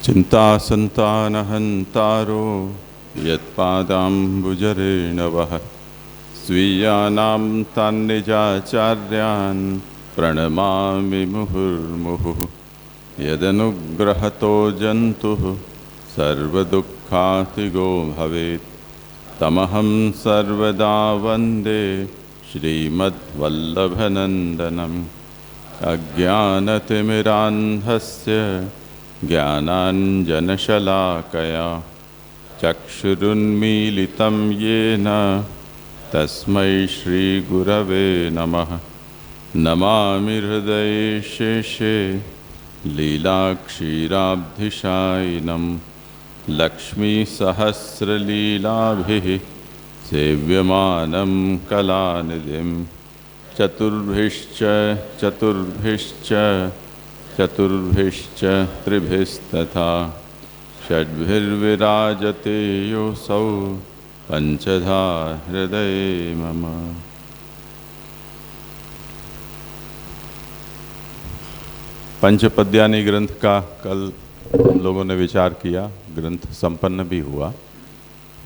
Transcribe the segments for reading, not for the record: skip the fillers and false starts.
चिंता संतानहंतारो यत्पादाम्बुजरेणवः स्वीयानां तान्निजाचार्यान् प्रणमामि मुहुर्मुहुः। यदनुग्रहतो जन्तुः सर्वदुःखातिगो भवेत् तमहं सर्वदा वन्दे श्रीमद्वल्लभनन्दनम्। अज्ञानतिमिरान्धस्य ज्ञानाञ्जनशलाकया चक्षुरुन्मीलितं येन तस्मै श्रीगुरवे नमः। नमामि हृदये शेषे लीलाक्षीराब्धिशायिनं लक्ष्मीसहस्रलीलाभिः सेव्यमानं कलानिधिं। चतुर्भिश्च त्रिभिस्तथा षड्भिर्विराजते योऽसौ पंचधा हृदये मम। पंचपद्यानी ग्रंथ का कल हम लोगों ने विचार किया, ग्रंथ संपन्न भी हुआ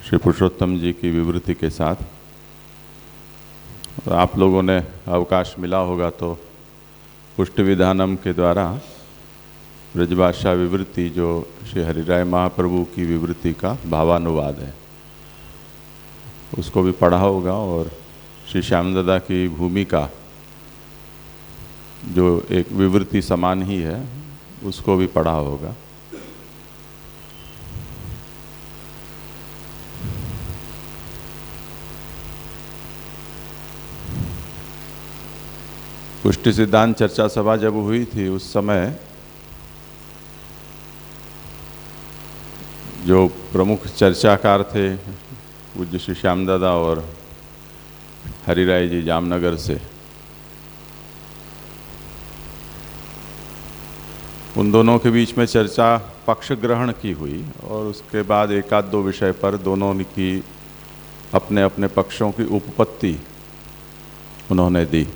श्री पुरुषोत्तम जी की विवृत्ति के साथ। और आप लोगों ने अवकाश मिला होगा तो पुष्टि विधानम के द्वारा ब्रजभाषा विवृत्ति जो श्री हरिराय महाप्रभु की विवृत्ति का भावानुवाद है उसको भी पढ़ा होगा, और श्री श्यामदादा की भूमिका जो एक विवृत्ति समान ही है उसको भी पढ़ा होगा। पुष्टि सिद्धांत चर्चा सभा जब हुई थी उस समय जो प्रमुख चर्चाकार थे पूज्य श्री श्यामदादा और हरिराय जी जामनगर से, उन दोनों के बीच में चर्चा पक्ष ग्रहण की हुई और उसके बाद एक आध दो विषय पर दोनों की अपने अपने पक्षों की उपपत्ति उन्होंने दी।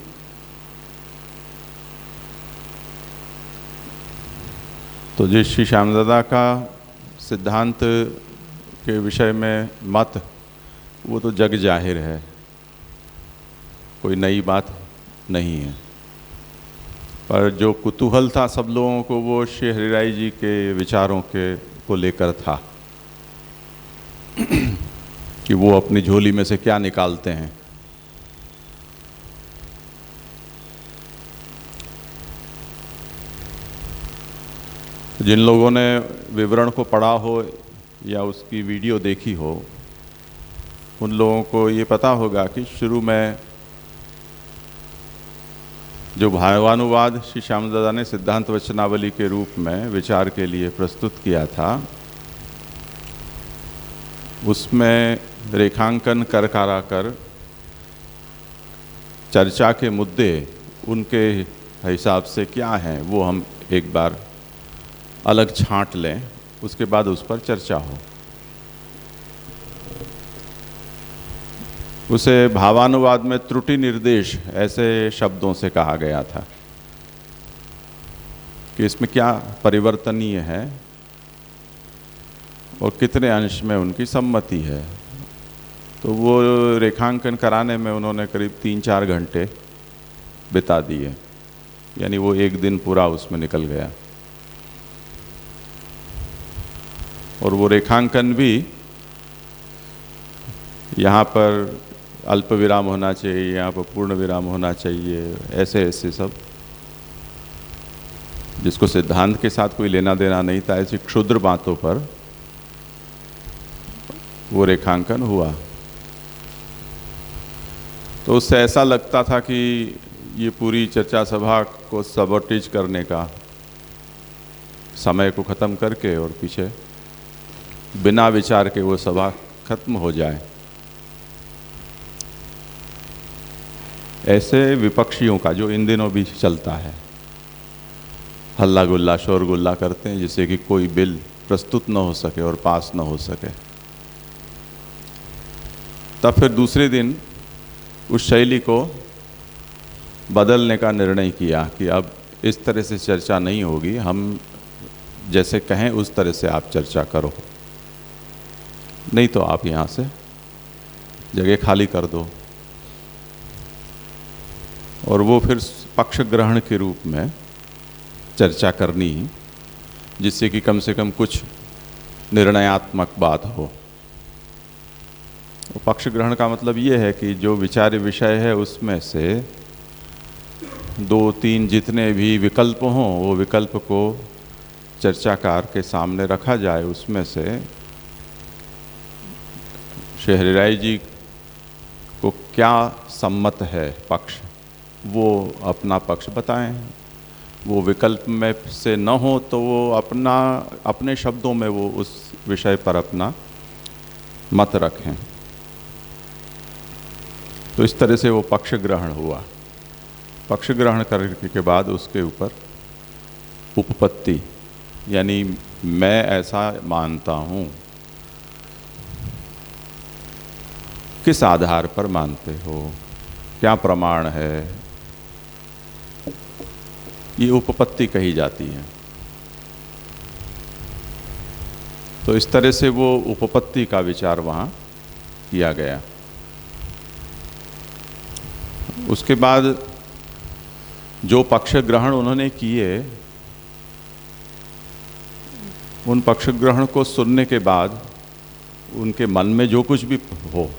तो जिस श्री श्यामदादा का सिद्धांत के विषय में मत वो तो जग जाहिर है, कोई नई बात नहीं है। पर जो कुतूहल था सब लोगों को वो श्री हरिराय जी के विचारों के को लेकर था कि वो अपनी झोली में से क्या निकालते हैं। जिन लोगों ने विवरण को पढ़ा हो या उसकी वीडियो देखी हो उन लोगों को ये पता होगा कि शुरू में जो भावानुवाद श्री श्यामदादा ने सिद्धांत वचनावली के रूप में विचार के लिए प्रस्तुत किया था उसमें रेखांकन कर चर्चा के मुद्दे उनके हिसाब से क्या हैं वो हम एक बार अलग छांट लें, उसके बाद उस पर चर्चा हो। उसे भावानुवाद में त्रुटि निर्देश ऐसे शब्दों से कहा गया था कि इसमें क्या परिवर्तनीय है और कितने अंश में उनकी सम्मति है। तो वो रेखांकन कराने में उन्होंने करीब 3-4 घंटे बिता दिए, यानी वो एक दिन पूरा उसमें निकल गया। और वो रेखांकन भी यहाँ पर अल्प विराम होना चाहिए, यहाँ पर पूर्ण विराम होना चाहिए, ऐसे ऐसे सब जिसको सिद्धांत के साथ कोई लेना देना नहीं था, ऐसी क्षुद्र बातों पर वो रेखांकन हुआ। तो उससे ऐसा लगता था कि ये पूरी चर्चा सभा को सबोटेज करने का, समय को ख़त्म करके और पीछे बिना विचार के वो सभा खत्म हो जाए। ऐसे विपक्षियों का जो इन दिनों भी चलता है, हल्ला गुल्ला शोर गुल्ला करते हैं जिससे कि कोई बिल प्रस्तुत न हो सके और पास न हो सके। तब फिर दूसरे दिन उस शैली को बदलने का निर्णय किया कि अब इस तरह से चर्चा नहीं होगी, हम जैसे कहें उस तरह से आप चर्चा करो, नहीं तो आप यहाँ से जगह खाली कर दो। और वो फिर पक्ष ग्रहण के रूप में चर्चा करनी, जिससे कि कम से कम कुछ निर्णयात्मक बात हो। पक्ष ग्रहण का मतलब ये है कि जो विचार्य विषय है उसमें से 2-3 जितने भी विकल्प हों, वो विकल्प को चर्चाकार के सामने रखा जाए। उसमें से श्री हरिराय जी को क्या सम्मत है पक्ष, वो अपना पक्ष बताएं। वो विकल्प में से न हो तो वो अपने शब्दों में वो उस विषय पर अपना मत रखें। तो इस तरह से वो पक्ष ग्रहण हुआ। पक्ष ग्रहण करने के बाद उसके ऊपर उपपत्ति, यानी मैं ऐसा मानता हूँ, किस आधार पर मानते हो, क्या प्रमाण है, ये उपपत्ति कही जाती है। तो इस तरह से वो उपपत्ति का विचार वहाँ किया गया। उसके बाद जो पक्ष ग्रहण उन्होंने किए, उन पक्ष ग्रहण को सुनने के बाद उनके मन में जो कुछ भी हो,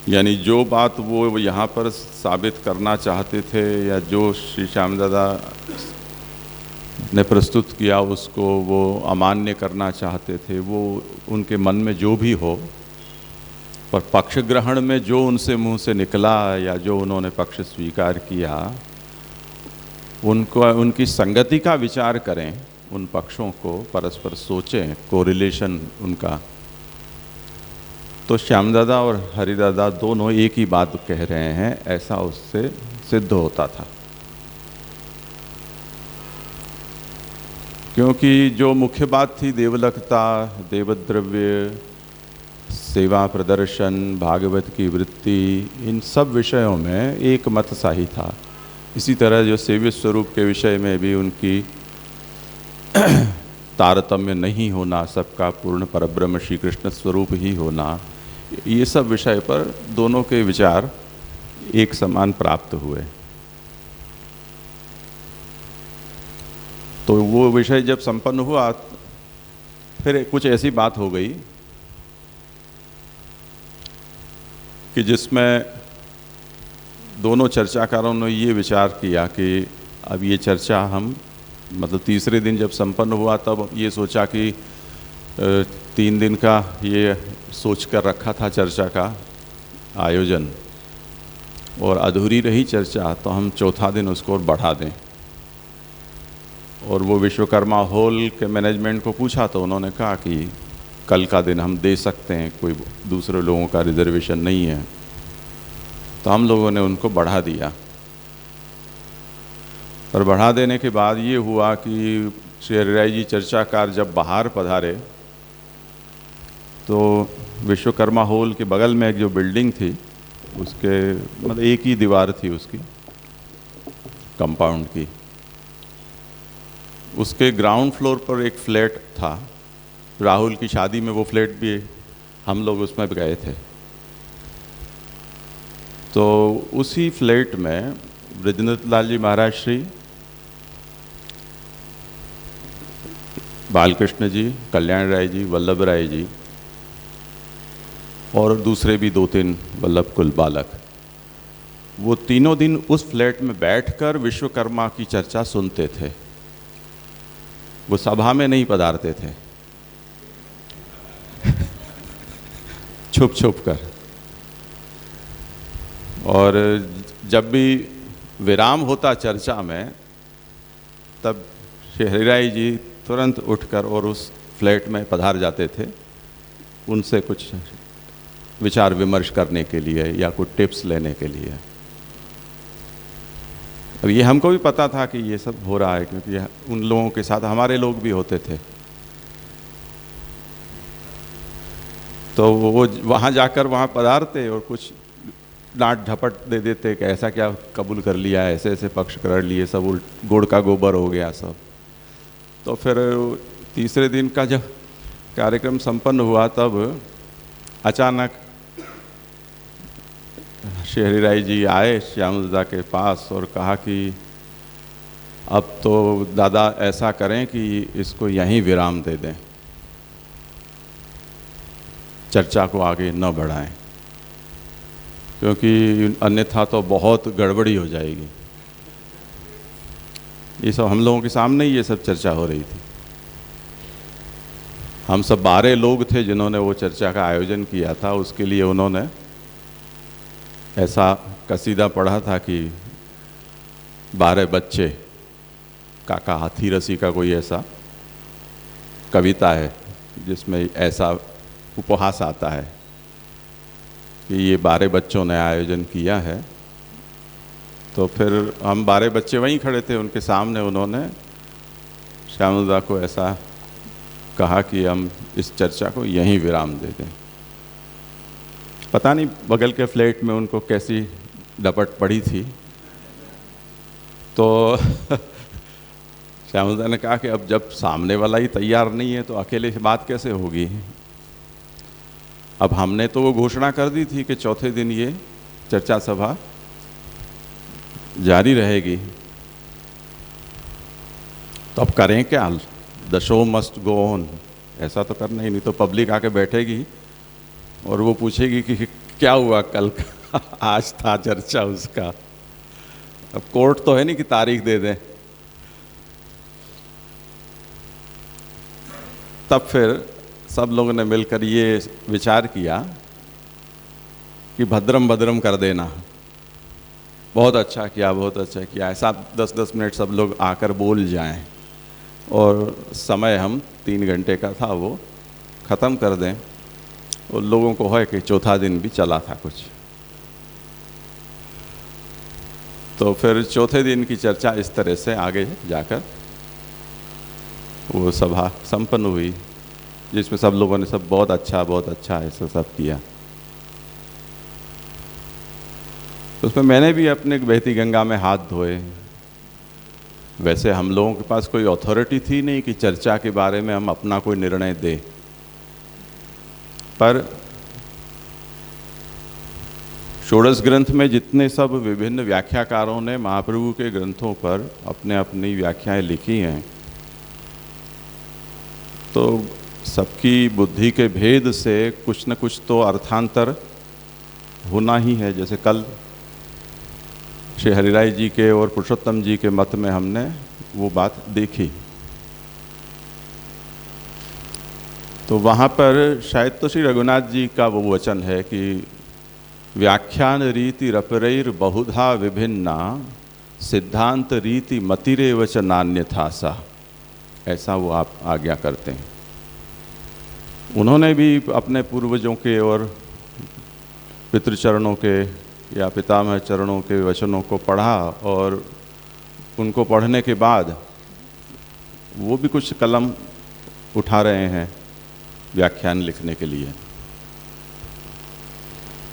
यानी जो बात वो यहाँ पर साबित करना चाहते थे या जो श्री श्यामदादा ने प्रस्तुत किया उसको वो अमान्य करना चाहते थे, वो उनके मन में जो भी हो, पर पक्ष ग्रहण में जो उनसे मुंह से निकला या जो उन्होंने पक्ष स्वीकार किया, उनको उनकी संगति का विचार करें, उन पक्षों को परस्पर सोचें, कोरिलेशन उनका। तो श्यामदादा और हरिदादा दोनों एक ही बात कह रहे हैं, ऐसा उससे सिद्ध होता था। क्योंकि जो मुख्य बात थी देवलकता, देवद्रव्य, सेवा प्रदर्शन, भागवत की वृत्ति, इन सब विषयों में एक मत सा था। इसी तरह जो सेव्य स्वरूप के विषय में भी उनकी तारतम्य नहीं होना, सबका पूर्ण परब्रह्म श्री कृष्ण स्वरूप ही होना, ये सब विषय पर दोनों के विचार एक समान प्राप्त हुए। तो वो विषय जब संपन्न हुआ, फिर कुछ ऐसी बात हो गई कि जिसमें दोनों चर्चाकारों ने ये विचार किया कि अब ये चर्चा हम, मतलब तीसरे दिन जब संपन्न हुआ तब ये सोचा कि 3 दिन का ये सोच कर रखा था चर्चा का आयोजन, और अधूरी रही चर्चा, तो हम चौथा दिन उसको और बढ़ा दें। और वो विश्वकर्मा हॉल के मैनेजमेंट को पूछा तो उन्होंने कहा कि कल का दिन हम दे सकते हैं, कोई दूसरे लोगों का रिजर्वेशन नहीं है। तो हम लोगों ने उनको बढ़ा दिया। पर बढ़ा देने के बाद ये हुआ कि श्री हरिराय जी चर्चाकार जब बाहर पधारे तो विश्वकर्मा हॉल के बगल में एक जो बिल्डिंग थी, उसके मतलब एक ही दीवार थी उसकी कंपाउंड की, उसके ग्राउंड फ्लोर पर एक फ्लैट था। राहुल की शादी में वो फ्लैट भी हम लोग उसमें गए थे। तो उसी फ्लैट में ब्रजेंद्र लाल जी महाराज श्री, बालकृष्ण जी, कल्याण राय जी, वल्लभ राय जी और दूसरे भी 2-3 वल्लभ कुल बालक, वो तीनों दिन उस फ्लैट में बैठकर विश्वकर्मा की चर्चा सुनते थे। वो सभा में नहीं पधारते थे, छुप छुप कर। और जब भी विराम होता चर्चा में, तब श्री हरिराय जी तुरंत उठकर और उस फ्लैट में पधार जाते थे, उनसे कुछ विचार विमर्श करने के लिए या कुछ टिप्स लेने के लिए। अब ये हमको भी पता था कि ये सब हो रहा है, क्योंकि उन लोगों के साथ हमारे लोग भी होते थे। तो वो वहाँ जाकर वहाँ पधारते और कुछ डांट झपट दे देते कि ऐसा क्या कबूल कर लिया, ऐसे ऐसे पक्ष कर लिए, सब गुड़ का गोबर हो गया सब। तो फिर तीसरे दिन का जब कार्यक्रम संपन्न हुआ तब अचानक श्री हरिराय जी आए श्याम दादा के पास और कहा कि अब तो दादा ऐसा करें कि इसको यहीं विराम दे दें, चर्चा को आगे न बढ़ाएं, क्योंकि अन्यथा तो बहुत गड़बड़ी हो जाएगी। ये सब हम लोगों के सामने ही ये सब चर्चा हो रही थी। हम सब 12 लोग थे जिन्होंने वो चर्चा का आयोजन किया था। उसके लिए उन्होंने ऐसा कसीदा पढ़ा था कि 12 बच्चे काका हाथीरसी का कोई ऐसा कविता है जिसमें ऐसा उपहास आता है कि ये 12 बच्चों ने आयोजन किया है। तो फिर हम 12 बच्चे वहीं खड़े थे, उनके सामने उन्होंने श्याम दादा को ऐसा कहा कि हम इस चर्चा को यहीं विराम दे दें। पता नहीं बगल के फ्लैट में उनको कैसी डपट पड़ी थी। तो श्याम दादा ने कहा कि अब जब सामने वाला ही तैयार नहीं है तो अकेले से बात कैसे होगी। अब हमने तो वो घोषणा कर दी थी कि चौथे दिन ये चर्चा सभा जारी रहेगी, तो अब करें क्या, the show must go on, ऐसा तो करना ही नहीं। तो पब्लिक आके बैठेगी और वो पूछेगी कि क्या हुआ कल का, आज था चर्चा उसका। अब कोर्ट तो है नहीं कि तारीख दे दें। तब फिर सब लोगों ने मिलकर ये विचार किया कि भद्रम भद्रम कर देना। बहुत अच्छा किया, बहुत अच्छा किया। ऐसा 10-10 मिनट सब लोग आकर बोल जाएं और समय हम 3 घंटे का था वो ख़त्म कर दें। और लोगों को है कि चौथा दिन भी चला था कुछ। तो फिर चौथे दिन की चर्चा इस तरह से आगे जाकर वो सभा संपन्न हुई, जिसमें सब लोगों ने सब बहुत अच्छा ऐसा सब किया। तो उसमें मैंने भी अपने बहती गंगा में हाथ धोए। वैसे हम लोगों के पास कोई अथॉरिटी थी नहीं कि चर्चा के बारे में हम अपना कोई निर्णय दें, पर षोडश ग्रंथ में जितने सब विभिन्न व्याख्याकारों ने महाप्रभु के ग्रंथों पर अपने अपनी व्याख्याएं लिखी हैं, तो सबकी बुद्धि के भेद से कुछ न कुछ तो अर्थांतर होना ही है। जैसे कल श्री हरिराय जी के और पुरुषोत्तम जी के मत में हमने वो बात देखी। तो वहाँ पर शायद तो श्री रघुनाथ जी का वो वचन है कि व्याख्यान रीति रपरैर बहुधा विभिन्ना सिद्धांत रीति मतिरेव च नान्यथा सा, ऐसा वो आप आज्ञा करते हैं। उन्होंने भी अपने पूर्वजों के और पितृचरणों के या पितामह चरणों के वचनों को पढ़ा और उनको पढ़ने के बाद वो भी कुछ कलम उठा रहे हैं व्याख्यान लिखने के लिए।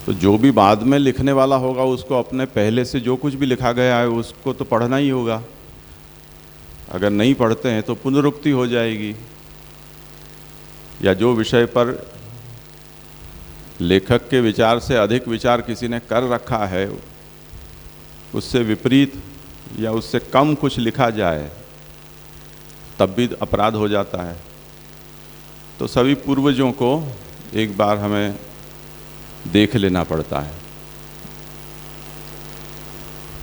तो जो भी बाद में लिखने वाला होगा उसको अपने पहले से जो कुछ भी लिखा गया है उसको तो पढ़ना ही होगा। अगर नहीं पढ़ते हैं तो पुनरुक्ति हो जाएगी, या जो विषय पर लेखक के विचार से अधिक विचार किसी ने कर रखा है उससे विपरीत या उससे कम कुछ लिखा जाए तब भी अपराध हो जाता है। तो सभी पूर्वजों को एक बार हमें देख लेना पड़ता है।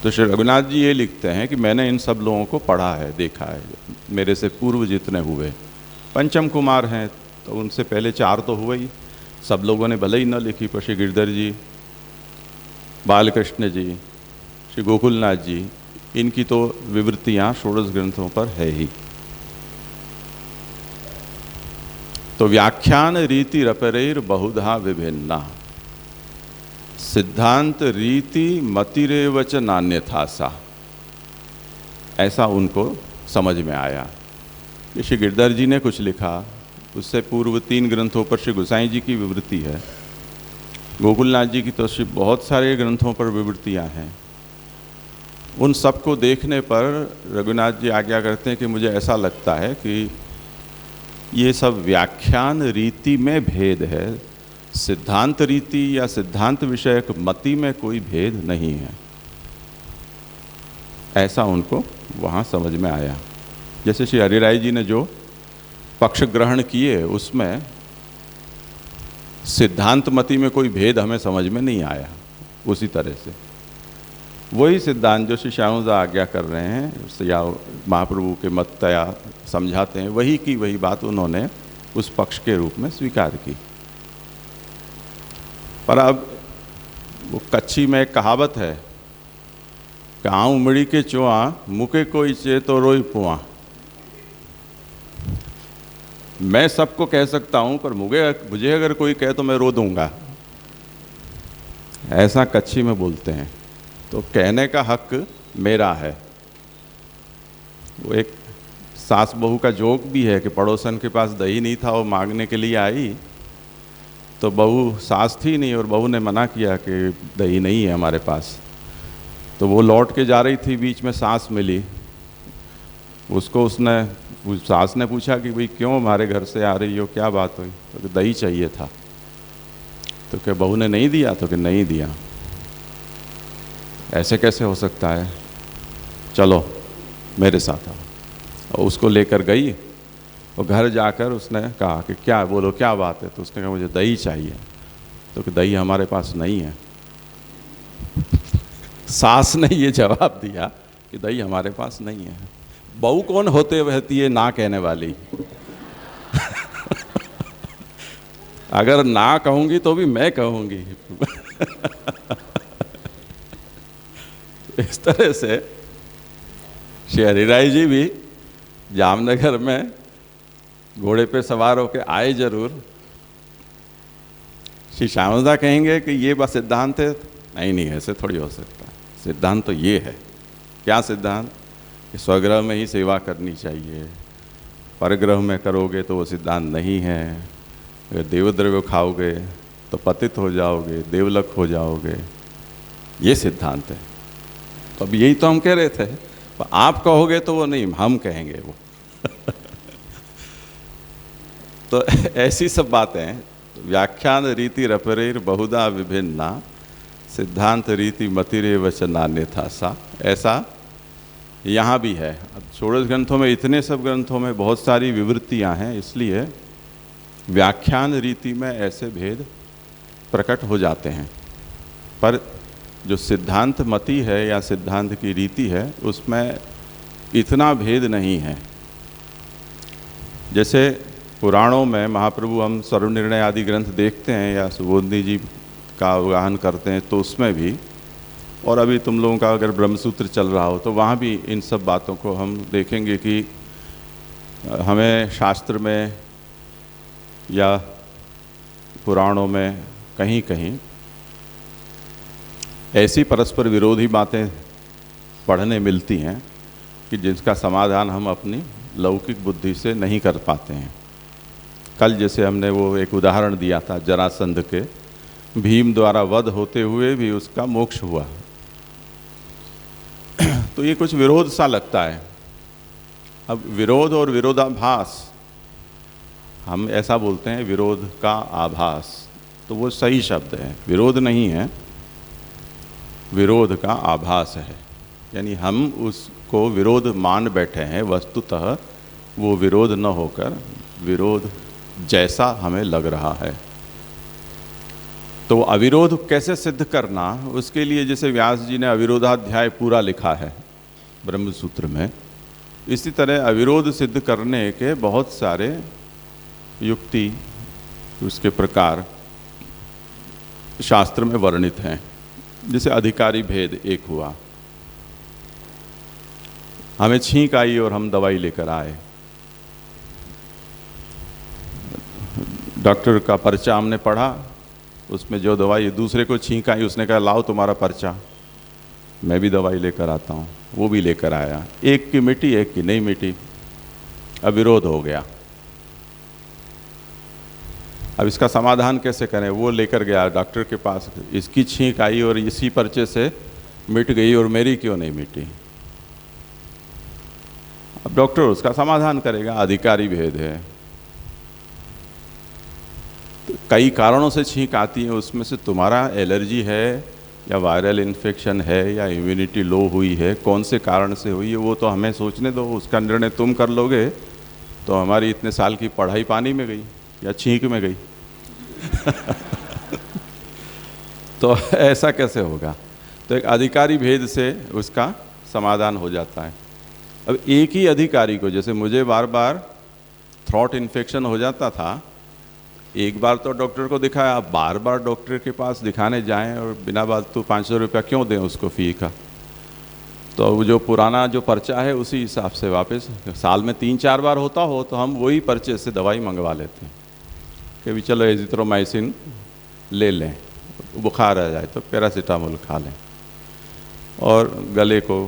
तो श्री रघुनाथ जी ये लिखते हैं कि मैंने इन सब लोगों को पढ़ा है, देखा है, मेरे से पूर्व जितने हुए। पंचम कुमार हैं तो उनसे पहले 4 तो हुए ही। सब लोगों ने भले ही न लिखी, पर श्री गिरधर जी, बालकृष्ण जी, श्री गोकुलनाथ जी, इनकी तो विवृत्तियाँ षोडश ग्रंथों पर है ही। तो व्याख्यान रीति रपरैर बहुधा विभिन्ना सिद्धांत रीति मतिरेव च नान्यथा सा, ऐसा उनको समझ में आया। श्री गिरधर जी ने कुछ लिखा, उससे पूर्व 3 ग्रंथों पर श्री गोसाई जी की विवृत्ति है। गोकुलनाथ जी की तो बहुत सारे ग्रंथों पर विवृतियाँ हैं। उन सबको देखने पर रघुनाथ जी आज्ञा करते हैं कि मुझे ऐसा लगता है कि ये सब व्याख्यान रीति में भेद है, सिद्धांत रीति या सिद्धांत विषयक मति में कोई भेद नहीं है। ऐसा उनको वहाँ समझ में आया। जैसे श्री हरिराय जी ने जो पक्ष ग्रहण किए उसमें सिद्धांत मति में कोई भेद हमें समझ में नहीं आया। उसी तरह से वही सिद्धांत जो श्री श्यामदास आज्ञा कर रहे हैं या महाप्रभु के मत तया समझाते हैं, वही की वही बात उन्होंने उस पक्ष के रूप में स्वीकार की। पर अब वो कच्छी में एक कहावत है, गाँव उमड़ी के चुआ मुके कोई चे तो रोई पुआ। मैं सबको कह सकता हूँ पर मुझे अगर कोई कहे तो मैं रो दूंगा, ऐसा कच्छी में बोलते हैं। तो कहने का हक मेरा है। वो एक सास बहू का जोक भी है कि पड़ोसन के पास दही नहीं था, वो मांगने के लिए आई तो बहू सास थी नहीं और बहू ने मना किया कि दही नहीं है हमारे पास। तो वो लौट के जा रही थी, बीच में सास मिली उसको। सास ने पूछा कि भाई क्यों हमारे घर से आ रही हो, क्या बात हुई? तो दही चाहिए था। तो क्या बहू ने नहीं दिया? तो कि नहीं दिया। ऐसे कैसे हो सकता है, चलो मेरे साथ आओ। और उसको लेकर गई और घर जाकर उसने कहा कि क्या बोलो क्या बात है? तो उसने कहा मुझे दही चाहिए। तो कि दही हमारे पास नहीं है। सास ने ये जवाब दिया कि दही हमारे पास नहीं है। बहू कौन होते रहती है ना कहने वाली। अगर ना कहूंगी तो भी मैं कहूंगी। इस तरह से श्री हरिराय जी भी जामनगर में घोड़े पे सवार होकर आए जरूर। श्री श्यामदास कहेंगे कि ये बस सिद्धांत है? नहीं, ऐसे थोड़ी हो सकता है। सिद्धांत तो ये है। क्या सिद्धांत? कि स्वगृह में ही सेवा करनी चाहिए, परग्रह में करोगे तो वो सिद्धांत नहीं है। अगर देवद्रव्य खाओगे तो पतित हो जाओगे, देवलक हो जाओगे, ये सिद्धांत है। तो अब यही तो हम कह रहे थे, आप कहोगे तो वो नहीं, हम कहेंगे वो। तो ऐसी सब बातें। व्याख्यान रीति रपरेर बहुधा विभिन्ना, सिद्धांत रीति मतिरे वचनान्यथा सा। ऐसा यहाँ भी है। अब षोडश ग्रंथों में, इतने सब ग्रंथों में बहुत सारी विवृत्तियाँ हैं, इसलिए व्याख्यान रीति में ऐसे भेद प्रकट हो जाते हैं। पर जो सिद्धांत मति है या सिद्धांत की रीति है उसमें इतना भेद नहीं है। जैसे पुराणों में महाप्रभु हम सर्वनिर्णय आदि ग्रंथ देखते हैं या सुबोधनी जी का अवगाहन करते हैं, तो उसमें भी, और अभी तुम लोगों का अगर ब्रह्मसूत्र चल रहा हो तो वहाँ भी इन सब बातों को हम देखेंगे कि हमें शास्त्र में या पुराणों में कहीं कहीं ऐसी परस्पर विरोधी बातें पढ़ने मिलती हैं कि जिसका समाधान हम अपनी लौकिक बुद्धि से नहीं कर पाते हैं। कल जैसे हमने वो एक उदाहरण दिया था जरासंध के, भीम द्वारा वध होते हुए भी उसका मोक्ष हुआ। तो ये कुछ विरोध सा लगता है। अब विरोध और विरोधाभास, हम ऐसा बोलते हैं विरोध का आभास, तो वो सही शब्द है, विरोध नहीं है, विरोध का आभास है। यानी हम उसको विरोध मान बैठे हैं, वस्तुतः वो विरोध न होकर विरोध जैसा हमें लग रहा है। तो अविरोध कैसे सिद्ध करना, उसके लिए जैसे व्यास जी ने अविरोधाध्याय पूरा लिखा है ब्रह्मसूत्र में, इसी तरह अविरोध सिद्ध करने के बहुत सारे युक्ति, उसके प्रकार शास्त्र में वर्णित हैं। जैसे अधिकारी भेद एक हुआ, हमें छींक आई और हम दवाई लेकर आए, डॉक्टर का पर्चा हमने पढ़ा, उसमें जो दवाई दूसरे को छींक आई, उसने कहा लाओ तुम्हारा पर्चा, मैं भी दवाई लेकर आता हूँ, वो भी लेकर आया, एक की मिटी एक की नहीं मिटी, अविरोध हो गया। अब इसका समाधान कैसे करें? वो लेकर गया डॉक्टर के पास, इसकी छींक आई और इसी पर्चे से मिट गई और मेरी क्यों नहीं मिटी? अब डॉक्टर उसका समाधान करेगा, अधिकारी भेद है। तो कई कारणों से छींक आती है, उसमें से तुम्हारा एलर्जी है या वायरल इन्फेक्शन है या इम्यूनिटी लो हुई है, कौन से कारण से हुई है वो तो हमें सोचने दो, उसका निर्णय तुम कर लोगे तो हमारी इतने साल की पढ़ाई पानी में गई या छींक में गई। तो ऐसा कैसे होगा? तो एक अधिकारी भेद से उसका समाधान हो जाता है। अब एक ही अधिकारी को, जैसे मुझे बार बार थ्रोट इन्फेक्शन हो जाता था, एक बार तो डॉक्टर को दिखाया, अब बार बार डॉक्टर के पास दिखाने जाएं और बिना बात तो 500 रुपया क्यों दें उसको फ़ी का? तो वो जो पुराना जो पर्चा है उसी हिसाब से वापस साल में 3-4 बार होता हो तो हम वही पर्चे से दवाई मंगवा लेते हैं कि भी चलो एजिथ्रोमाइसिन ले लें, बुखार आ जाए तो पैरासीटामोल खा लें, और गले को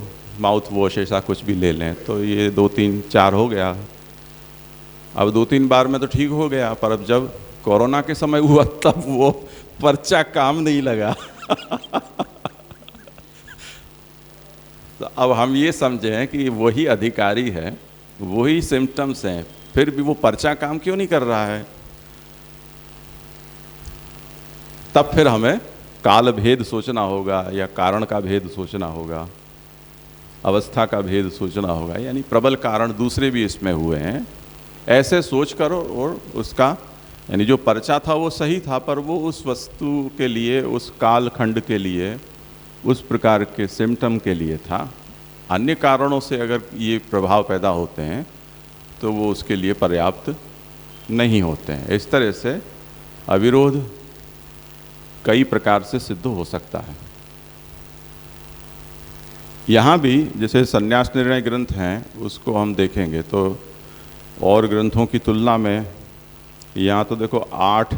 माउथ वॉश ऐसा कुछ भी ले लें, तो ये 2-3-4 हो गया। अब 2-3 बार में तो ठीक हो गया, पर अब जब कोरोना के समय हुआ तब वो पर्चा काम नहीं लगा। तो अब हम ये समझें कि वही अधिकारी है, वही सिम्टम्स हैं, फिर भी वो पर्चा काम क्यों नहीं कर रहा है? तब फिर हमें काल भेद सोचना होगा या कारण का भेद सोचना होगा, अवस्था का भेद सोचना होगा, यानी प्रबल कारण दूसरे भी इसमें हुए हैं। ऐसे सोच करो, और उसका यानी जो पर्चा था वो सही था, पर वो उस वस्तु के लिए, उस काल खंड के लिए, उस प्रकार के सिम्टम के लिए था। अन्य कारणों से अगर ये प्रभाव पैदा होते हैं तो वो उसके लिए पर्याप्त नहीं होते हैं। इस तरह से अविरोध कई प्रकार से सिद्ध हो सकता है। यहाँ भी जैसे संन्यास निर्णय ग्रंथ हैं उसको हम देखेंगे तो और ग्रंथों की तुलना में यहाँ तो देखो 8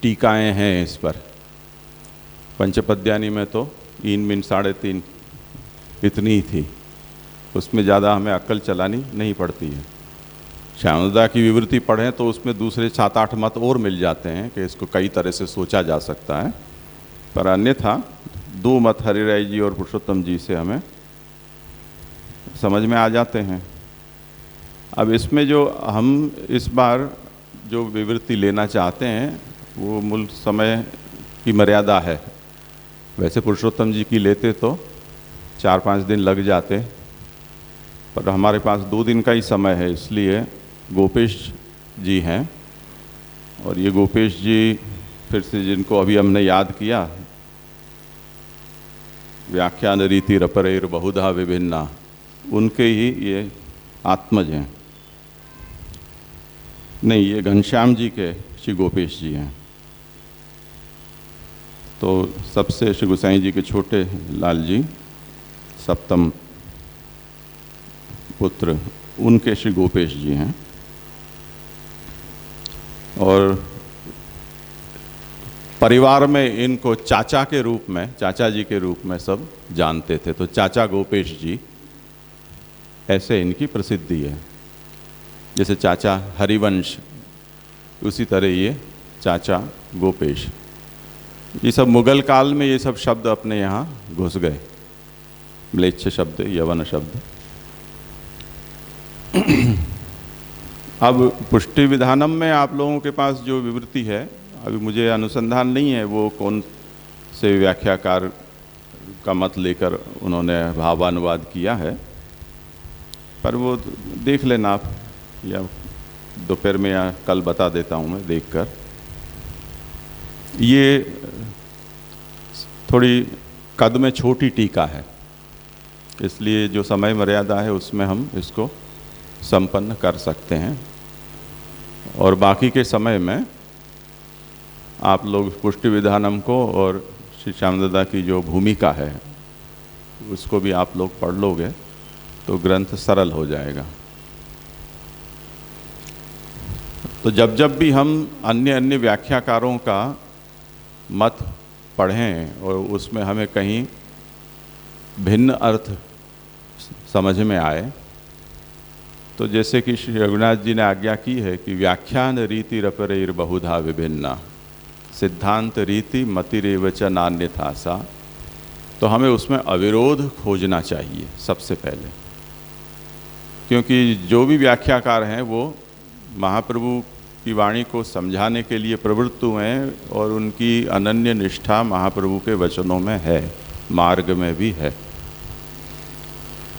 टीकाएँ हैं इस पर। पंचपद्यानी में तो 3 min 3.5 इतनी ही थी, उसमें ज़्यादा हमें अक्ल चलानी नहीं पड़ती है। श्यामदा की विवृत्ति पढ़ें तो उसमें दूसरे 7-8 मत और मिल जाते हैं कि इसको कई तरह से सोचा जा सकता है, पर अन्यथा 2 मत हरिराय जी और पुरुषोत्तम जी से हमें समझ में आ जाते हैं। अब इसमें जो हम इस बार जो विवृत्ति लेना चाहते हैं वो मूल समय की मर्यादा है। वैसे पुरुषोत्तम जी की लेते तो 4-5 दिन लग जाते, पर हमारे पास 2 दिन का ही समय है, इसलिए गोपेश जी हैं, और ये गोपेश जी फिर से जिनको अभी हमने याद किया, व्याख्यान रीति रपरेर बहुधा विभिन्ना, उनके ही ये आत्मज हैं। नहीं, ये घनश्याम जी के श्री गोपेश जी हैं। तो सबसे श्री गोसाई जी के छोटे लाल जी, सप्तम पुत्र, उनके श्री गोपेश जी हैं। और परिवार में इनको चाचा के रूप में, चाचा जी के रूप में सब जानते थे, तो चाचा गोपेश जी ऐसे इनकी प्रसिद्धि है। जैसे चाचा हरिवंश, उसी तरह ये चाचा गोपेश। ये सब मुगल काल में ये सब शब्द अपने यहाँ घुस गए, म्लेच्छ शब्द, यवन शब्द। अब पुष्टि विधानम में आप लोगों के पास जो विवृत्ति है, अभी मुझे अनुसंधान नहीं है वो कौन से व्याख्याकार का मत लेकर उन्होंने भावानुवाद किया है, पर वो देख लेना आप, या दोपहर में या कल बता देता हूँ मैं देखकर। ये थोड़ी कद में छोटी टीका है, इसलिए जो समय मर्यादा है उसमें हम इसको संपन्न कर सकते हैं, और बाकी के समय में आप लोग पुष्टि विधानम को और श्री श्यामदादा की जो भूमिका है उसको भी आप लोग पढ़ लोगे तो ग्रंथ सरल हो जाएगा। तो जब जब भी हम अन्य अन्य व्याख्याकारों का मत पढ़ें और उसमें हमें कहीं भिन्न अर्थ समझ में आए तो जैसे कि श्री रघुनाथ जी ने आज्ञा की है कि व्याख्यान रीति रपरेर बहुधा विभिन्ना सिद्धांत रीति मतिरेव च नान्यथा सा, तो हमें उसमें अविरोध खोजना चाहिए सबसे पहले, क्योंकि जो भी व्याख्याकार हैं वो महाप्रभु की वाणी को समझाने के लिए प्रवृत्त हुए हैं और उनकी अनन्य निष्ठा महाप्रभु के वचनों में है, मार्ग में भी है।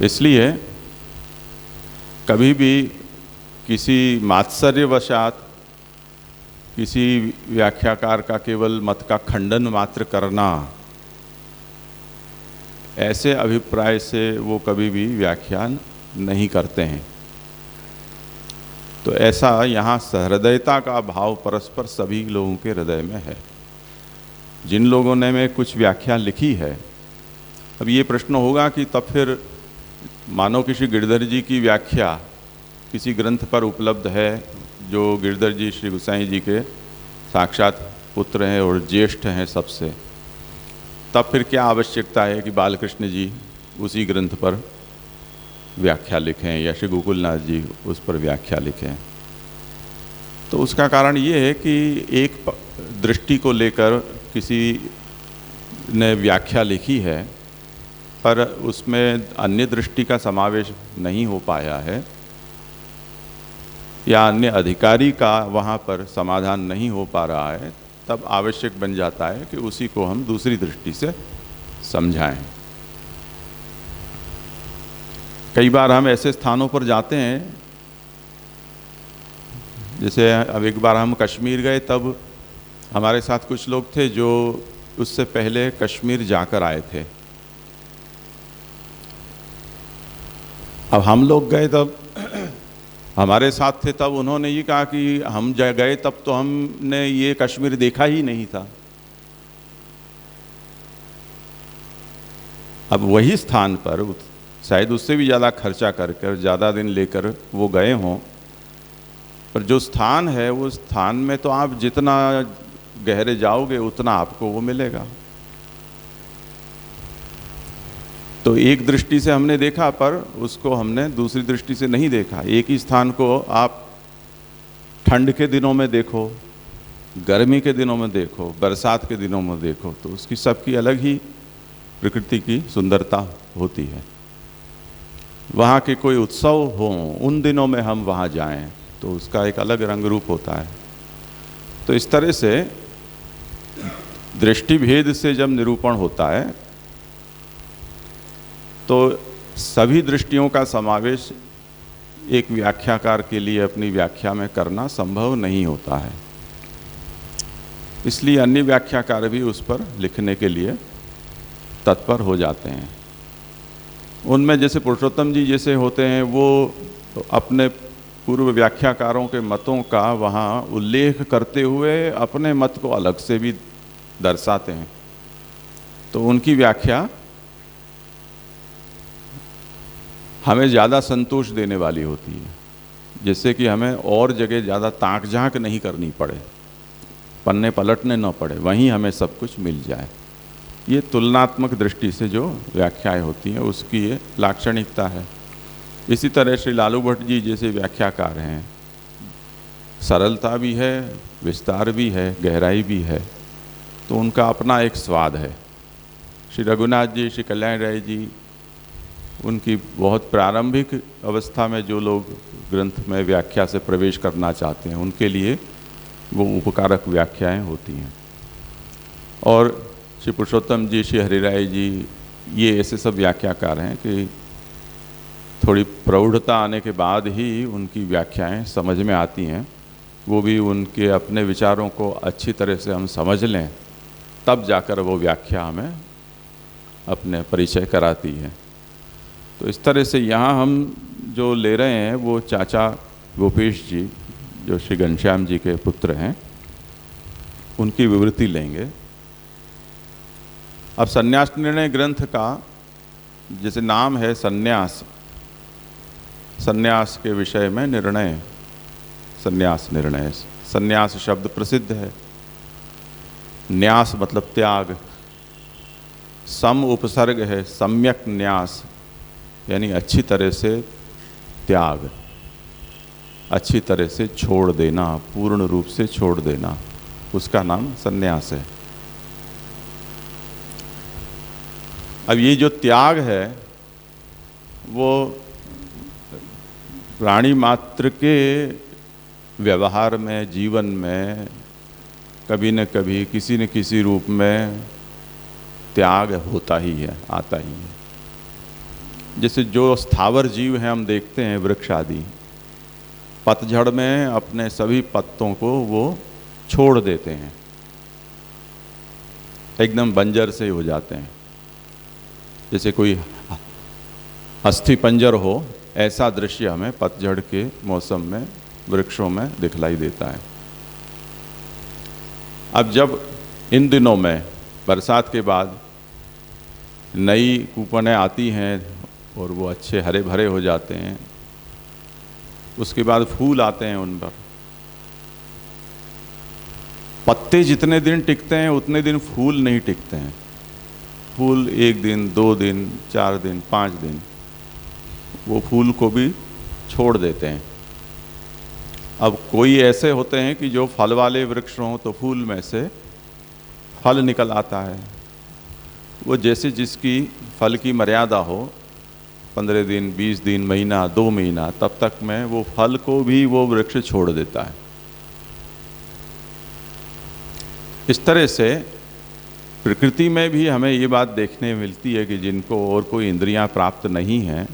इसलिए कभी भी किसी मात्सर्यवशात किसी व्याख्याकार का केवल मत का खंडन मात्र करना, ऐसे अभिप्राय से वो कभी भी व्याख्यान नहीं करते हैं। तो ऐसा यहाँ सहृदयता का भाव परस्पर सभी लोगों के हृदय में है। जिन लोगों ने में कुछ व्याख्या लिखी है, अब ये प्रश्न होगा कि तब फिर मानो किसी गिरधर जी की व्याख्या किसी ग्रंथ पर उपलब्ध है, जो गिरधर जी श्री गोसाई जी के साक्षात पुत्र हैं और ज्येष्ठ हैं सबसे, तब फिर क्या आवश्यकता है कि बालकृष्ण जी उसी ग्रंथ पर व्याख्या लिखें या श्री गोकुलनाथ जी उस पर व्याख्या लिखें। तो उसका कारण ये है कि एक दृष्टि को लेकर किसी ने व्याख्या लिखी है पर उसमें अन्य दृष्टि का समावेश नहीं हो पाया है या अन्य अधिकारी का वहाँ पर समाधान नहीं हो पा रहा है, तब आवश्यक बन जाता है कि उसी को हम दूसरी दृष्टि से समझाएं। कई बार हम ऐसे स्थानों पर जाते हैं, जैसे अब एक बार हम कश्मीर गए, तब हमारे साथ कुछ लोग थे जो उससे पहले कश्मीर जाकर आए थे। अब हम लोग गए तब हमारे साथ थे, तब उन्होंने ये कहा कि हम गए तब तो हमने ये कश्मीर देखा ही नहीं था। अब वही स्थान पर शायद उससे भी ज़्यादा खर्चा कर ज़्यादा दिन लेकर वो गए हों, पर जो स्थान है वो स्थान में तो आप जितना गहरे जाओगे उतना आपको वो मिलेगा। तो एक दृष्टि से हमने देखा पर उसको हमने दूसरी दृष्टि से नहीं देखा। एक ही स्थान को आप ठंड के दिनों में देखो, गर्मी के दिनों में देखो, बरसात के दिनों में देखो, तो उसकी सबकी अलग ही प्रकृति की सुंदरता होती है। वहाँ के कोई उत्सव हो, उन दिनों में हम वहाँ जाएं तो उसका एक अलग रंग रूप होता है। तो इस तरह से दृष्टि भेद से जब निरूपण होता है तो सभी दृष्टियों का समावेश एक व्याख्याकार के लिए अपनी व्याख्या में करना संभव नहीं होता है। इसलिए अन्य व्याख्याकार भी उस पर लिखने के लिए तत्पर हो जाते हैं। उनमें जैसे पुरुषोत्तम जी जैसे होते हैं, वो अपने पूर्व व्याख्याकारों के मतों का वहाँ उल्लेख करते हुए अपने मत को अलग से भी दर्शाते हैं। तो उनकी व्याख्या हमें ज़्यादा संतोष देने वाली होती है, जिससे कि हमें और जगह ज़्यादा ताक झांक नहीं करनी पड़े, पन्ने पलटने न पड़े, वहीं हमें सब कुछ मिल जाए। ये तुलनात्मक दृष्टि से जो व्याख्याएं होती हैं उसकी ये लाक्षणिकता है। इसी तरह श्री लालू भट्ट जी जैसे व्याख्याकार हैं, सरलता भी है, विस्तार भी है, गहराई भी है, तो उनका अपना एक स्वाद है। श्री रघुनाथ जी, श्री कल्याण राय जी, उनकी बहुत प्रारंभिक अवस्था में जो लोग ग्रंथ में व्याख्या से प्रवेश करना चाहते हैं उनके लिए वो उपकारक व्याख्याएं होती हैं। और श्री पुरुषोत्तम जी, श्री हरिराय जी, ये ऐसे सब व्याख्याकार हैं कि थोड़ी प्रौढ़ता आने के बाद ही उनकी व्याख्याएं समझ में आती हैं। वो भी उनके अपने विचारों को अच्छी तरह से हम समझ लें, तब जाकर वो व्याख्या हमें अपने परिचय कराती है। तो इस तरह से यहाँ हम जो ले रहे हैं वो चाचा गोपेश जी, जो श्री घनश्याम जी के पुत्र हैं, उनकी विवृत्ति लेंगे। अब संन्यास निर्णय ग्रंथ का जैसे नाम है संन्यास, संन्यास के विषय में निर्णय, संन्यास निर्णय, संन्यास शब्द प्रसिद्ध है। न्यास मतलब त्याग, सम उपसर्ग है, सम्यक न्यास यानी अच्छी तरह से त्याग। अच्छी तरह से छोड़ देना, पूर्ण रूप से छोड़ देना, उसका नाम संन्यास है। अब ये जो त्याग है वो प्राणी मात्र के व्यवहार में, जीवन में कभी न कभी किसी न किसी रूप में त्याग होता ही है, आता ही है। जैसे जो स्थावर जीव हैं हम देखते हैं, वृक्ष आदि, पतझड़ में अपने सभी पत्तों को वो छोड़ देते हैं, एकदम बंजर से हो जाते हैं। जैसे कोई अस्थि पंजर हो, ऐसा दृश्य हमें पतझड़ के मौसम में वृक्षों में दिखलाई देता है। अब जब इन दिनों में बरसात के बाद नई कूपनें आती हैं और वो अच्छे हरे भरे हो जाते हैं, उसके बाद फूल आते हैं उन पर। पत्ते जितने दिन टिकते हैं उतने दिन फूल नहीं टिकते हैं। फूल 1 दिन, 2 दिन, 4 दिन, 5 दिन, वो फूल को भी छोड़ देते हैं। अब कोई ऐसे होते हैं कि जो फल वाले वृक्ष हों तो फूल में से फल निकल आता है। वो जैसे जिसकी फल की मर्यादा हो, 15 दिन, 20 दिन, महीना, 2 महीना, तब तक में वो फल को भी वो वृक्ष छोड़ देता है। इस तरह से प्रकृति में भी हमें ये बात देखने मिलती है कि जिनको और कोई इंद्रियां प्राप्त नहीं हैं,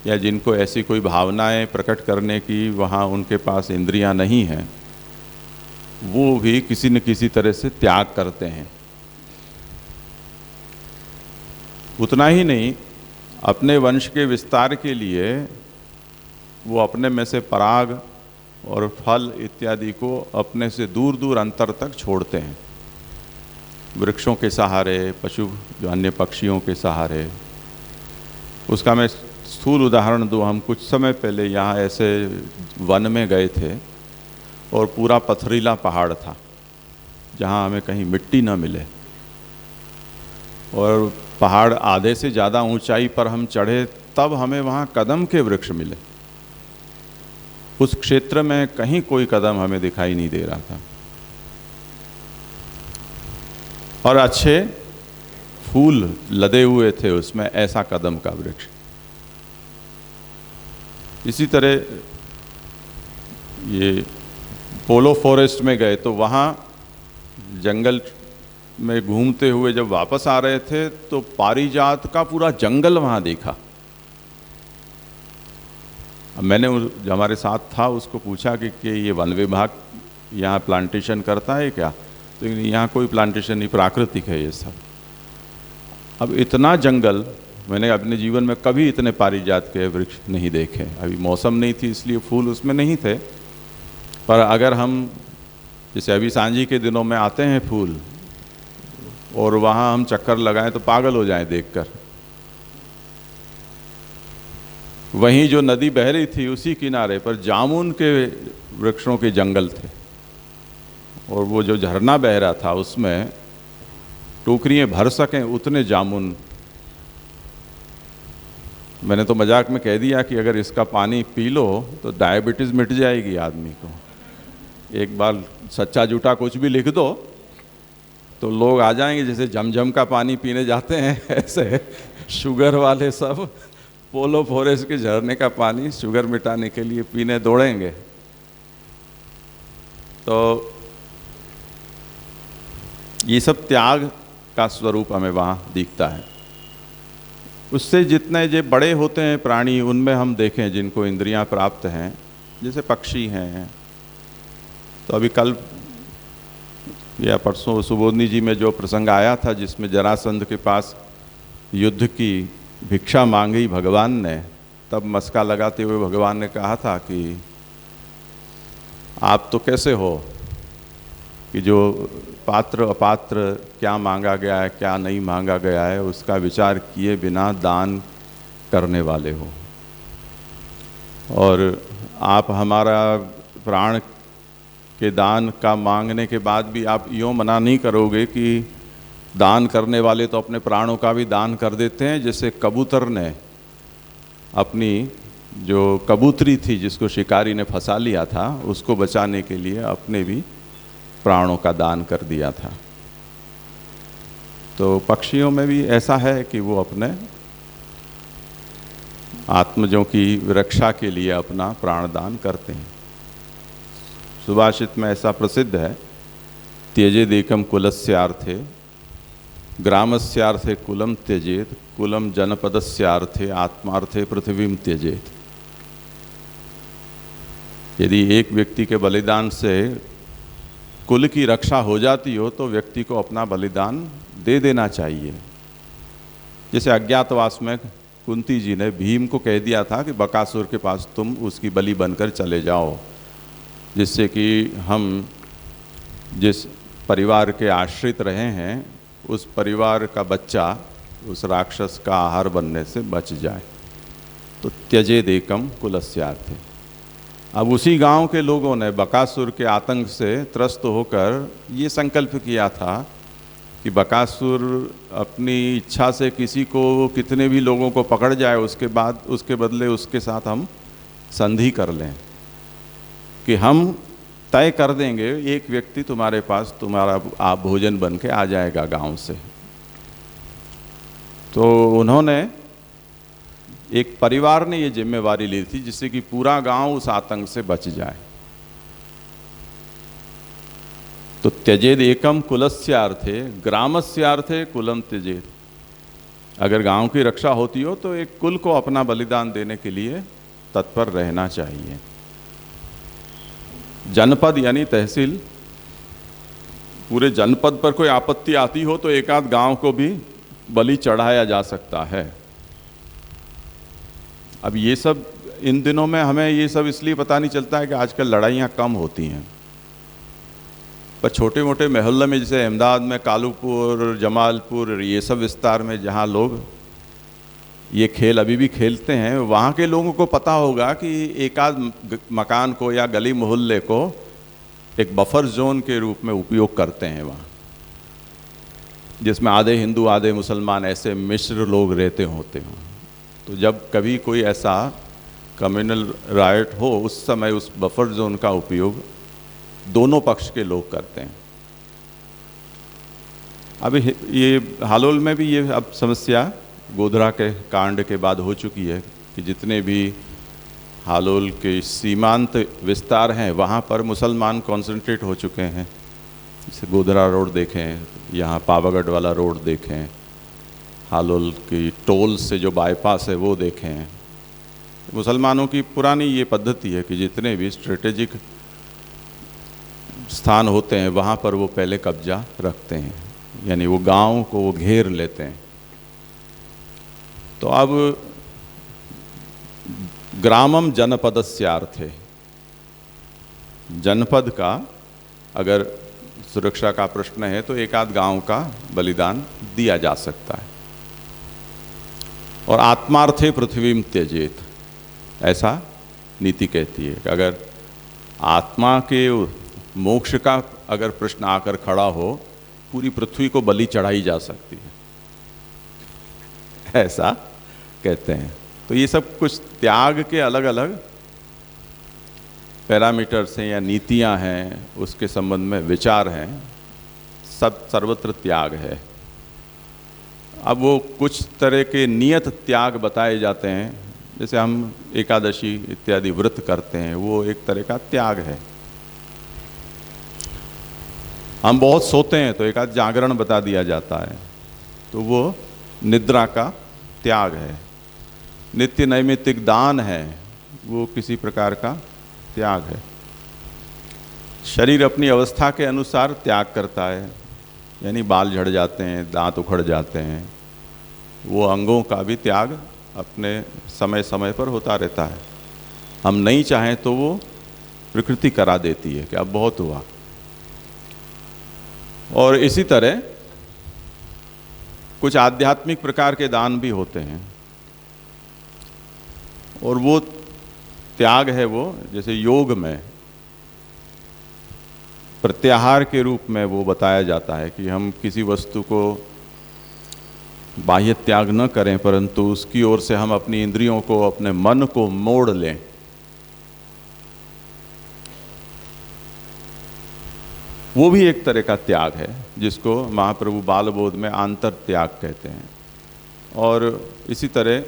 या जिनको ऐसी कोई भावनाएं प्रकट करने की वहाँ उनके पास इंद्रियां नहीं हैं, वो भी किसी न किसी तरह से त्याग करते हैं। उतना ही नहीं, अपने वंश के विस्तार के लिए वो अपने में से पराग और फल इत्यादि को अपने से दूर दूर अंतर तक छोड़ते हैं, वृक्षों के सहारे, पशु जो अन्य पक्षियों के सहारे। उसका मैं स्थूल उदाहरण दूँ, हम कुछ समय पहले यहाँ ऐसे वन में गए थे और पूरा पथरीला पहाड़ था जहाँ हमें कहीं मिट्टी न मिले, और पहाड़ आधे से ज़्यादा ऊंचाई पर हम चढ़े तब हमें वहाँ कदम के वृक्ष मिले। उस क्षेत्र में कहीं कोई कदम हमें दिखाई नहीं दे रहा था, और अच्छे फूल लदे हुए थे उसमें, ऐसा कदम का वृक्ष। इसी तरह ये पोलो फॉरेस्ट में गए तो वहाँ जंगल में घूमते हुए जब वापस आ रहे थे तो पारिजात का पूरा जंगल वहाँ देखा। अब मैंने जो हमारे साथ था उसको पूछा कि ये वन विभाग यहाँ प्लांटेशन करता है क्या? तो यहाँ कोई प्लांटेशन नहीं, प्राकृतिक है ये सब। अब इतना जंगल मैंने अपने जीवन में कभी इतने पारिजात के वृक्ष नहीं देखे। अभी मौसम नहीं थी इसलिए फूल उसमें नहीं थे, पर अगर हम जैसे अभी सांझी के दिनों में आते हैं फूल, और वहाँ हम चक्कर लगाएं तो पागल हो जाएं देखकर। वहीं जो नदी बह रही थी उसी किनारे पर जामुन के वृक्षों के जंगल थे, और वो जो झरना बह रहा था उसमें टोकरियाँ भर सकें उतने जामुन। मैंने तो मजाक में कह दिया कि अगर इसका पानी पी लो तो डायबिटीज़ मिट जाएगी आदमी को। एक बार सच्चा झूठा कुछ भी लिख दो तो लोग आ जाएंगे, जैसे झमझम का पानी पीने जाते हैं ऐसे शुगर वाले सब पोलो फॉरेस्ट के झरने का पानी शुगर मिटाने के लिए पीने दौड़ेंगे। तो ये सब त्याग का स्वरूप हमें वहाँ दिखता है। उससे जितने जो बड़े होते हैं प्राणी, उनमें हम देखें जिनको इंद्रियां प्राप्त हैं, जैसे पक्षी हैं। तो अभी कल या परसों सुबोधनी जी में जो प्रसंग आया था जिसमें जरासंध के पास युद्ध की भिक्षा मांगी भगवान ने, तब मस्का लगाते हुए भगवान ने कहा था कि आप तो कैसे हो कि जो पात्र अपात्र क्या मांगा गया है क्या नहीं मांगा गया है उसका विचार किए बिना दान करने वाले हो, और आप हमारा प्राण के दान का मांगने के बाद भी आप यूँ मना नहीं करोगे कि दान करने वाले तो अपने प्राणों का भी दान कर देते हैं। जैसे कबूतर ने अपनी जो कबूतरी थी जिसको शिकारी ने फंसा लिया था, उसको बचाने के लिए अपने भी प्राणों का दान कर दिया था। तो पक्षियों में भी ऐसा है कि वो अपने आत्मजों की रक्षा के लिए अपना प्राणदान करते हैं। सुभाषित में ऐसा प्रसिद्ध है, त्यजेदेकम कुलस्यार्थे ग्रामस्यार्थे कुलम त्यजेत कुलम जनपदस्यार्थे आत्मार्थे पृथ्वीम त्यजेत। यदि एक व्यक्ति के बलिदान से कुल की रक्षा हो जाती हो तो व्यक्ति को अपना बलिदान दे देना चाहिए। जैसे अज्ञातवास में कुंती जी ने भीम को कह दिया था कि बकासुर के पास तुम उसकी बलि बनकर चले जाओ, जिससे कि हम जिस परिवार के आश्रित रहे हैं उस परिवार का बच्चा उस राक्षस का आहार बनने से बच जाए। तो त्यजेदेकम कुलस्यार्थे। अब उसी गांव के लोगों ने बकासुर के आतंक से त्रस्त होकर ये संकल्प किया था कि बकासुर अपनी इच्छा से किसी को, कितने भी लोगों को पकड़ जाए, उसके बदले उसके साथ हम संधि कर लें कि हम तय कर देंगे एक व्यक्ति तुम्हारे पास तुम्हारा आप भोजन बन के आ जाएगा गांव से। तो उन्होंने, एक परिवार ने ये जिम्मेवारी ली थी जिससे कि पूरा गांव उस आतंक से बच जाए। तो त्यजेद एकम कुलस्यार्थे ग्रामस्यार्थे कुलम त्यजेद। अगर गांव की रक्षा होती हो तो एक कुल को अपना बलिदान देने के लिए तत्पर रहना चाहिए। जनपद यानी तहसील, पूरे जनपद पर कोई आपत्ति आती हो तो एक आध गांव को भी बलि चढ़ाया जा सकता है। अब ये सब इन दिनों में हमें ये सब इसलिए पता नहीं चलता है कि आजकल लड़ाइयाँ कम होती हैं, पर छोटे मोटे मोहल्ले में जैसे अहमदाबाद में कालूपुर, जमालपुर, ये सब विस्तार में जहाँ लोग ये खेल अभी भी खेलते हैं, वहाँ के लोगों को पता होगा कि एक आध मकान को या गली मोहल्ले को एक बफर जोन के रूप में उपयोग करते हैं वहाँ, जिसमें आधे हिंदू आधे मुसलमान ऐसे मिश्र लोग रहते होते हों। तो जब कभी कोई ऐसा कम्युनल राइट हो उस समय उस बफर जोन का उपयोग दोनों पक्ष के लोग करते हैं। अभी ये हालोल में भी ये अब समस्या गोधरा के कांड के बाद हो चुकी है कि जितने भी हालोल के सीमांत विस्तार हैं वहाँ पर मुसलमान कॉन्सेंट्रेट हो चुके हैं। जैसे गोधरा रोड देखें, यहाँ पावागढ़ वाला रोड देखें, हालोल की टोल से जो बाईपास है वो देखें। मुसलमानों की पुरानी ये पद्धति है कि जितने भी स्ट्रेटेजिक स्थान होते हैं वहाँ पर वो पहले कब्जा रखते हैं, यानी वो गांव को वो घेर लेते हैं। तो अब ग्रामम जनपदस्यार्थे, जनपद का अगर सुरक्षा का प्रश्न है तो एक आध गांव का बलिदान दिया जा सकता है। और आत्मार्थे पृथ्वीम त्यजेत, ऐसा नीति कहती है कि अगर आत्मा के मोक्ष का अगर प्रश्न आकर खड़ा हो, पूरी पृथ्वी को बलि चढ़ाई जा सकती है, ऐसा कहते हैं। तो ये सब कुछ त्याग के अलग अलग पैरामीटर्स हैं या नीतियां हैं, उसके संबंध में विचार हैं, सब सर्वत्र त्याग है। अब वो कुछ तरह के नियत त्याग बताए जाते हैं, जैसे हम एकादशी इत्यादि व्रत करते हैं, वो एक तरह का त्याग है। हम बहुत सोते हैं तो एक आध जागरण बता दिया जाता है, तो वो निद्रा का त्याग है। नित्य नैमित्तिक दान है, वो किसी प्रकार का त्याग है। शरीर अपनी अवस्था के अनुसार त्याग करता है, यानी बाल झड़ जाते हैं, दांत उखड़ जाते हैं, वो अंगों का भी त्याग अपने समय समय पर होता रहता है। हम नहीं चाहें तो वो प्रकृति करा देती है कि अब बहुत हुआ। और इसी तरह कुछ आध्यात्मिक प्रकार के दान भी होते हैं, और वो त्याग है वो, जैसे योग में प्रत्याहार के रूप में वो बताया जाता है कि हम किसी वस्तु को बाह्य त्याग न करें, परंतु उसकी ओर से हम अपनी इंद्रियों को, अपने मन को मोड़ लें। वो भी एक तरह का त्याग है, जिसको महाप्रभु बाल बोध में आंतर त्याग कहते हैं। और इसी तरह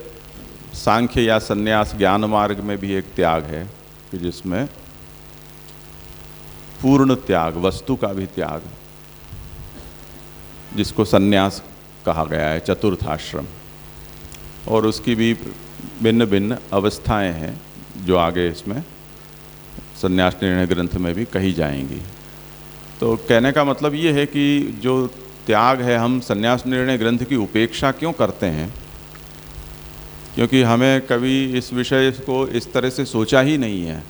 सांख्य या सन्यास ज्ञान मार्ग में भी एक त्याग है कि जिसमें पूर्ण त्याग, वस्तु का भी त्याग, जिसको सन्यास कहा गया है, चतुर्थाश्रम। और उसकी भी भिन्न भिन्न अवस्थाएं हैं जो आगे इसमें सन्यास निर्णय ग्रंथ में भी कही जाएंगी। तो कहने का मतलब ये है कि जो त्याग है, हम सन्यास निर्णय ग्रंथ की उपेक्षा क्यों करते हैं? क्योंकि हमें कभी इस विषय को इस तरह से सोचा ही नहीं है।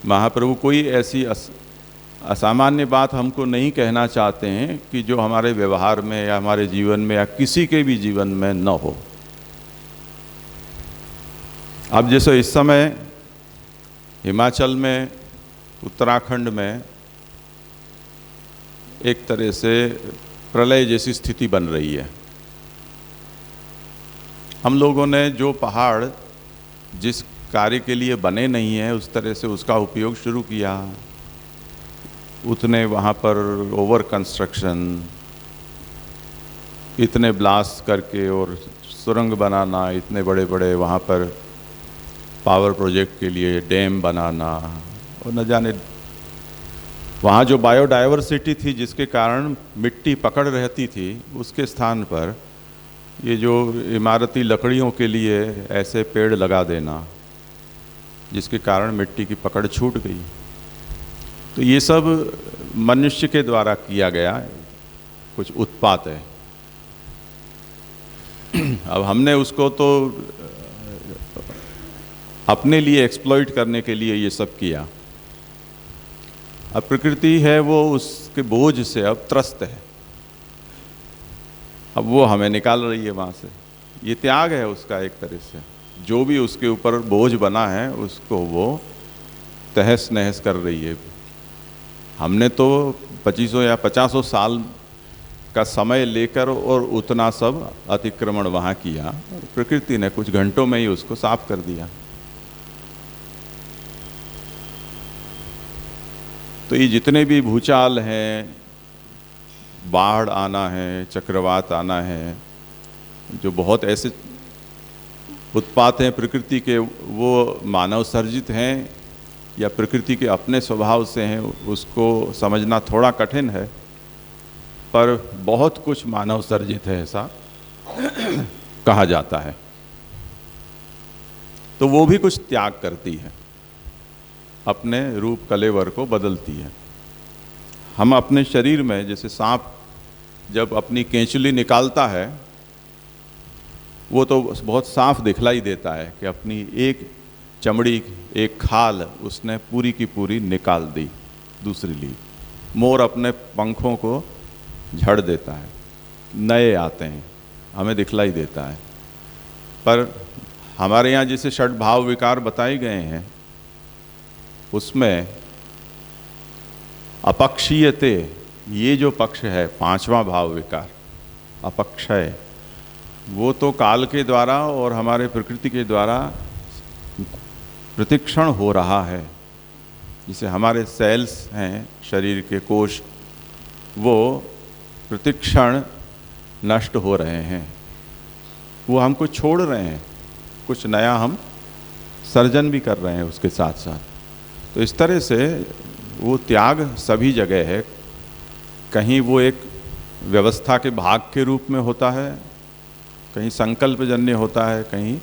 महाप्रभु कोई ऐसी असामान्य बात हमको नहीं कहना चाहते हैं कि जो हमारे व्यवहार में या हमारे जीवन में या किसी के भी जीवन में न हो। अब जैसे इस समय हिमाचल में, उत्तराखंड में एक तरह से प्रलय जैसी स्थिति बन रही है। हम लोगों ने जो पहाड़ जिस कार्य के लिए बने नहीं हैं, उस तरह से उसका उपयोग शुरू किया। उतने वहाँ पर ओवर कंस्ट्रक्शन, इतने ब्लास्ट करके और सुरंग बनाना, इतने बड़े बड़े वहाँ पर पावर प्रोजेक्ट के लिए डैम बनाना, और न जाने वहाँ जो बायोडाइवर्सिटी थी जिसके कारण मिट्टी पकड़ रहती थी, उसके स्थान पर ये जो इमारती लकड़ियों के लिए ऐसे पेड़ लगा देना, जिसके कारण मिट्टी की पकड़ छूट गई। तो ये सब मनुष्य के द्वारा किया गया कुछ उत्पात है। अब हमने उसको तो अपने लिए एक्सप्लॉइट करने के लिए ये सब किया। अब प्रकृति है वो उसके बोझ से अब त्रस्त है, अब वो हमें निकाल रही है वहाँ से। ये त्याग है उसका एक तरह से। जो भी उसके ऊपर बोझ बना है उसको वो तहस नहस कर रही है। हमने तो 2500 या 50 साल का समय लेकर और उतना सब अतिक्रमण वहाँ किया, प्रकृति ने कुछ घंटों में ही उसको साफ कर दिया। तो ये जितने भी भूचाल हैं, बाढ़ आना है, चक्रवात आना है, जो बहुत ऐसे उत्पात हैं प्रकृति के, वो मानव सर्जित हैं या प्रकृति के अपने स्वभाव से हैं, उसको समझना थोड़ा कठिन है। पर बहुत कुछ मानव सर्जित है ऐसा कहा जाता है। तो वो भी कुछ त्याग करती है, अपने रूप कलेवर को बदलती है। हम अपने शरीर में, जैसे सांप जब अपनी केंचुली निकालता है, वो तो बहुत साफ दिखलाई देता है कि अपनी एक चमड़ी, एक खाल उसने पूरी की पूरी निकाल दी, दूसरी ली। मोर अपने पंखों को झड़ देता है, नए आते हैं, हमें दिखलाई देता है। पर हमारे यहाँ जैसे षड भाव विकार बताए गए हैं, उसमें अपक्षीयते, ये जो पक्ष है, 5वां भाव विकार अपक्षय, वो तो काल के द्वारा और हमारे प्रकृति के द्वारा प्रतिक्षण हो रहा है। जिसे हमारे सेल्स हैं, शरीर के कोश, वो प्रतिक्षण नष्ट हो रहे हैं, वो हमको छोड़ रहे हैं, कुछ नया हम सर्जन भी कर रहे हैं उसके साथ साथ। तो इस तरह से वो त्याग सभी जगह है। कहीं वो एक व्यवस्था के भाग के रूप में होता है, कहीं संकल्पजन्य होता है, कहीं